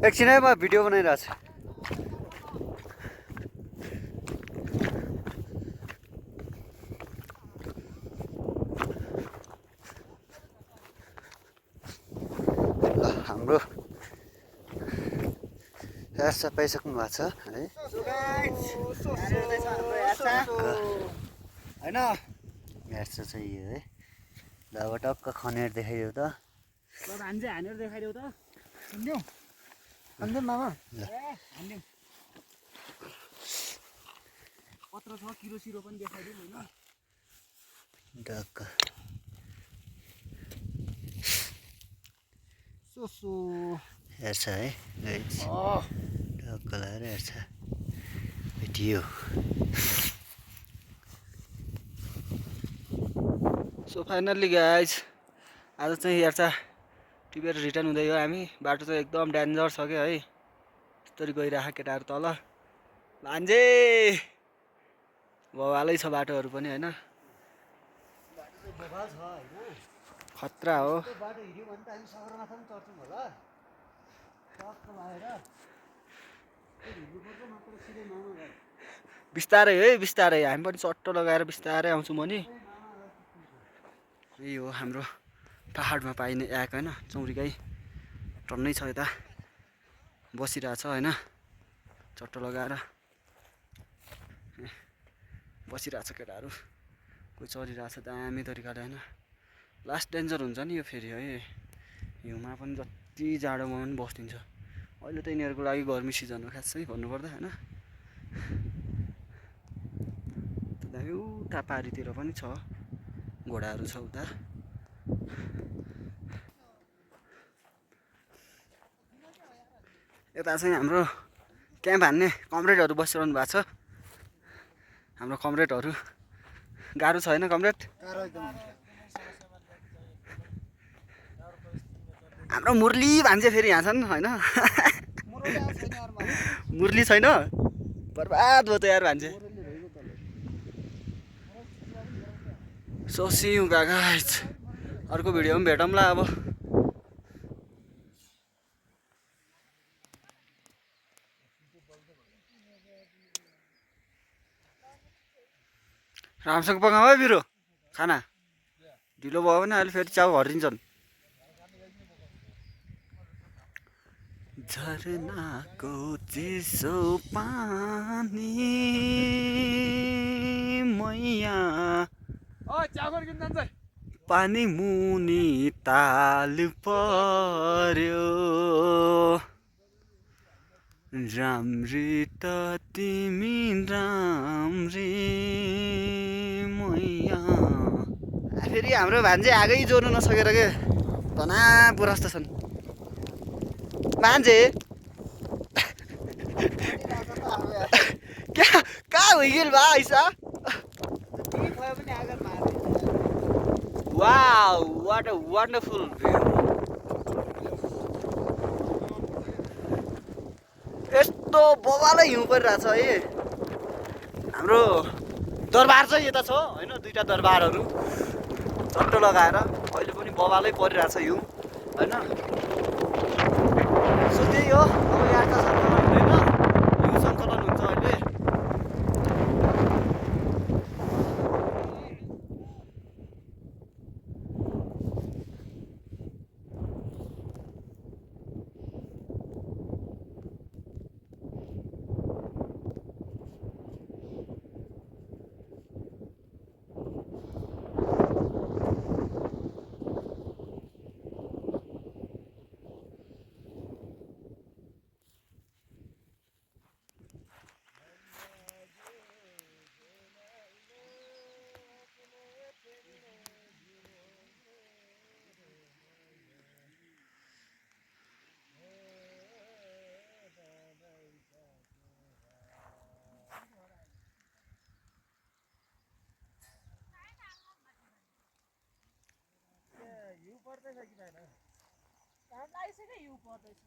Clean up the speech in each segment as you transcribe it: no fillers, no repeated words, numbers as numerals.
एकछिन है म भिडियो बनाइरहेको छु। ल हाम्रो हेर्छ पाइसक्नु भएको छ है होइन हेर्छ चाहिँ यो है। ल अब टक्क खनेर देखाइदेऊ त। भान्जे हानेर देखाइदेऊ त। हान्दिउँ मामा। हान्दिउँ पत्र छ किरो पनि देखाइदिउँ होइन। टक्क सोसो हेर्छ है गाइस। टक्क लगाएर हेर्छ भेटियो। सो फाइनल्ली गाइज आज चाहिँ हेर्छ टिपेर रिटर्न हुँदै हो हामी। बाटो चाहिँ एकदम डेन्जर छ क्या है। त्यसरी गइरहेको केटाहरू तल भान्जे बवालै छ बाटोहरू पनि होइन। खतरा हो। बिस्तारै है बिस्तारै हामी पनि चट्टो लगाएर बिस्तारै आउँछौँ म नि। यही हो हाम्रो पाहाडमा पाइने याक होइन। चौरीगाई टन्नै छ यता बसिरहेछ होइन। चट्टो लगाएर बसिरहेछ केटाहरू। कोही चढिरहेछ दामी तरिकाले होइन। लास्ट डेन्जर हुन्छ नि यो फेरि है। हिउँमा पनि जति जाडोमा पनि बस्दिन्छ। अहिले त यिनीहरूको लागि गर्मी सिजन हो खासै भन्नुपर्दा होइन। उता पारीतिर पनि छ घोडाहरू छ उता। यता चाहिँ हाम्रो क्याम्प हान्ने कमरेडहरू बसिरहनु भएको छ। हाम्रो कमरेडहरू गाह्रो छ होइन कमरेड? हाम्रो मुरली भान्जे फेरि यहाँ छन् होइन। मुरली छैन बर्बाद भयो त यार भान्जे। सोसियौँ गाइज अर्को भिडियो पनि भेटौँला अब। राम्रोसँग पकाऊ है बिरो खाना। ढिलो भयो भने अहिले फेरि च्याउ हरिन्छन्। झरनाको चिसो पानी मैया पानी मुनि ताल पर्यो राम्री त तिमी राम्री मैया। फेरि हाम्रो भान्जे आगै जोड्नु नसकेर के तनापुरस्त छन् भान्जे। क्या कहाँ हुइगेल भा ऐसा। Wow what a wonderful view. यस्तो बबालै हिउँ परिरहेछ है। हाम्रो दरबार चाहिँ यता छ होइन। दुईटा दरबारहरू चट्टो लगाएर अहिले पनि बबालै परिरहेछ हिउँ होइन। सो त्यही हो अब यात्रा सङ्कलन हुँदैन हिउँ सङ्कलन हुन्छ अहिले। हिउँ पर्दैछ कि छैन? हिउँ पर्दैछ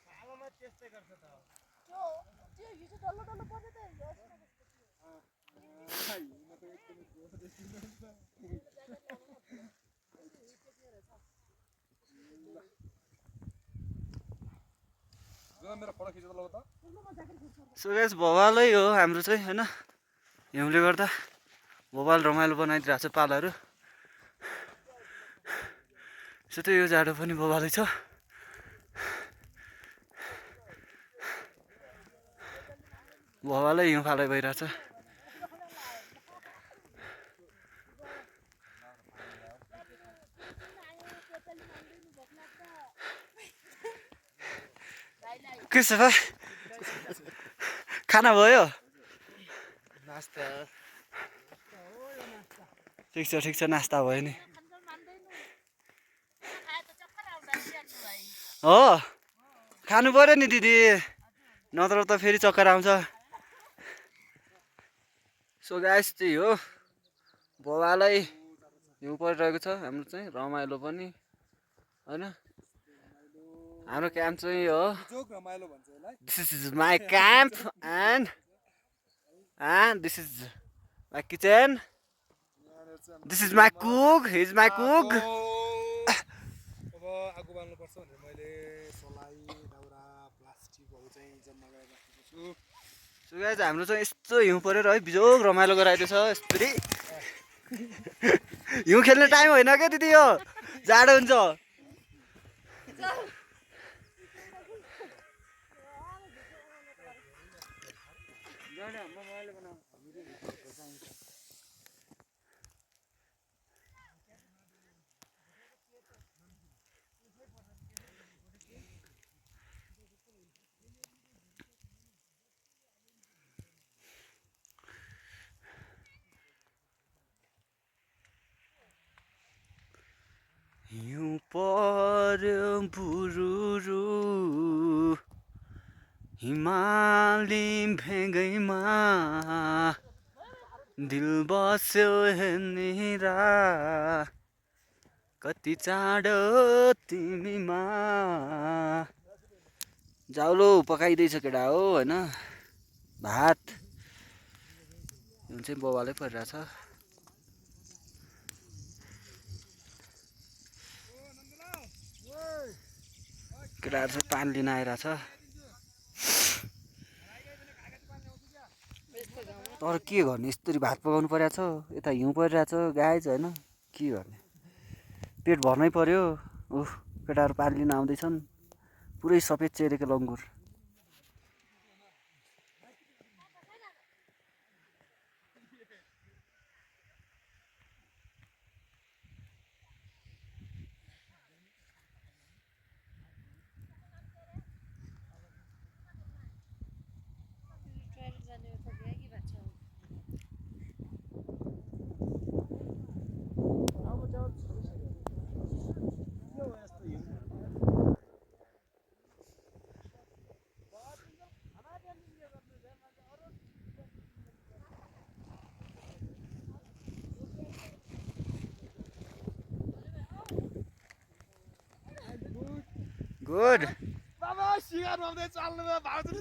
हावामा त्यस्तै गर्छ त। त्यो हिजो डल्लो डल्लो पर्दै त सो गाइस भोबालै हो हाम्रो चाहिँ होइन हिउँले गर्दा भोबाल रमाइलो बनाइदिरहेको छ पालहरू यसो त यो जाडो पनि भोबालै छ भोबालै हिउँ फालै भइरहेछ के छ भाइ खाना भयो ठिक छ नास्ता भयो नि हो खानु पर्यो नि दिदी नत्र त फेरि चक्कर आउँछ सो गाइस चाहिँ हो भोबालै हिउँ परिरहेको छ हाम्रो चाहिँ रमाइलो पनि होइन हाम्रो क्याम्प चाहिँ हो this is my camp and this is my kitchen this is my cook he is my cook अब आगो बाल्नुपर्छ भनेर मैले सलाई दाउरा प्लास्टिकहरू चाहिँ जम्मा गरेर राखेको छु सो गाइस हाम्रो चाहिँ यस्तो हिउँ परेर है बिजोग रमाइलो गराइदिएको छ यस्तरी हिउँ खेल्ने टाइम होइन क्या दिदी यो जाडो हुन्छ हिउँ पर्यो बुरुरु हिमाली भेगैमा दिल बस्यो हेर्नेर कति चाँडो तिमीमा जाउलो पकाइँदैछ केटा हो होइन भात हिउँ चाहिँ बोबालै परिरहेछ केटाहरू चाहिँ पानी लिन आइरहेछ तर के गर्ने यस्तरी भात पकाउनु परिरहेछ यता हिउँ परिरहेछ गाइज होइन के गर्ने पेट भर्नै पर्यो केटाहरू पानी लिन आउँदैछन् पुरै सफेद चेरेको लङ्गुर गुड बाबा सिगार माउँदै चाल्नुमा भाउजू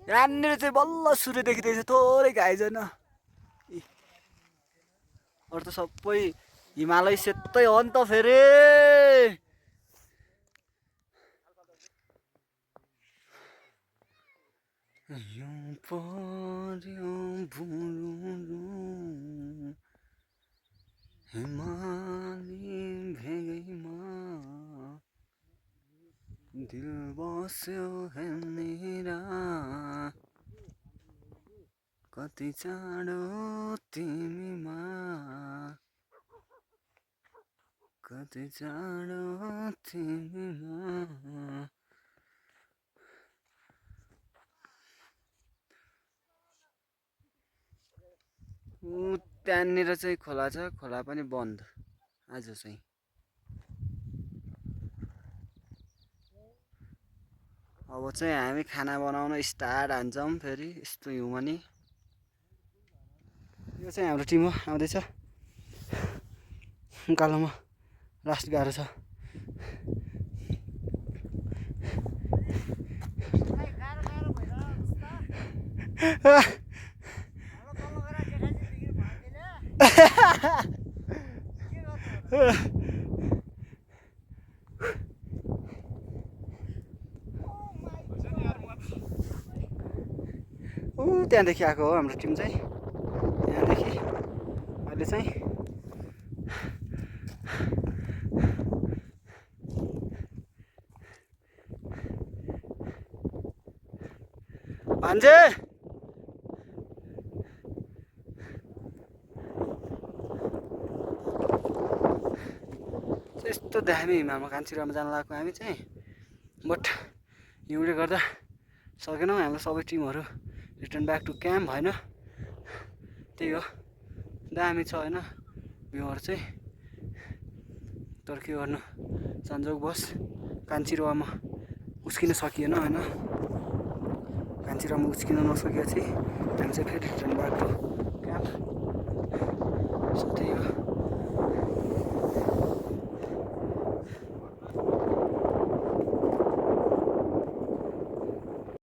यहाँनिर चाहिँ बल्ल सूर्य देखिँदैछ थोरै घाइजन अरू त सबै हिमालय सेतै हो नि त फेरि हिउँ पर्यो बुरुरु हिमाली भेगैमा दिल बस्यो हेर्नेर कति चाँडो तिमीमा कति चाँडो तिमीमा त्यहाँनिर चाहिँ खोला छ खोला पनि बन्द आज चाहिँ अब चाहिँ हामी खाना बनाउन स्टार्ट हान्छौँ फेरि यस्तो हिउँमा नि यो चाहिँ हाम्रो टिम हो आउँदैछ उकालोमा लास्ट गाह्रो छ त्यहाँदेखि आएको हो हाम्रो टिम चाहिँ। त्यहाँदेखि अहिले चाहिँ भान्जे यस्तो दामी हिमालमा कान्छीरामा जान लागेको हामी चाहिँ, बट हिउँले गर्दा सकेनौँ। हाम्रो सबै टिमहरू रिटर्न ब्याक टु क्याम्प होइन, त्यही हो। दामी छ होइन भ्यूहरू चाहिँ, तर के गर्नु संजोगवश कान्छीरामा उस्किन सकिएन होइन। कान्छीरामा उस्किन नसकेपछि हामी चाहिँ फेरि रिटर्न ब्याक टु क्याम्प। सो त्यही हो।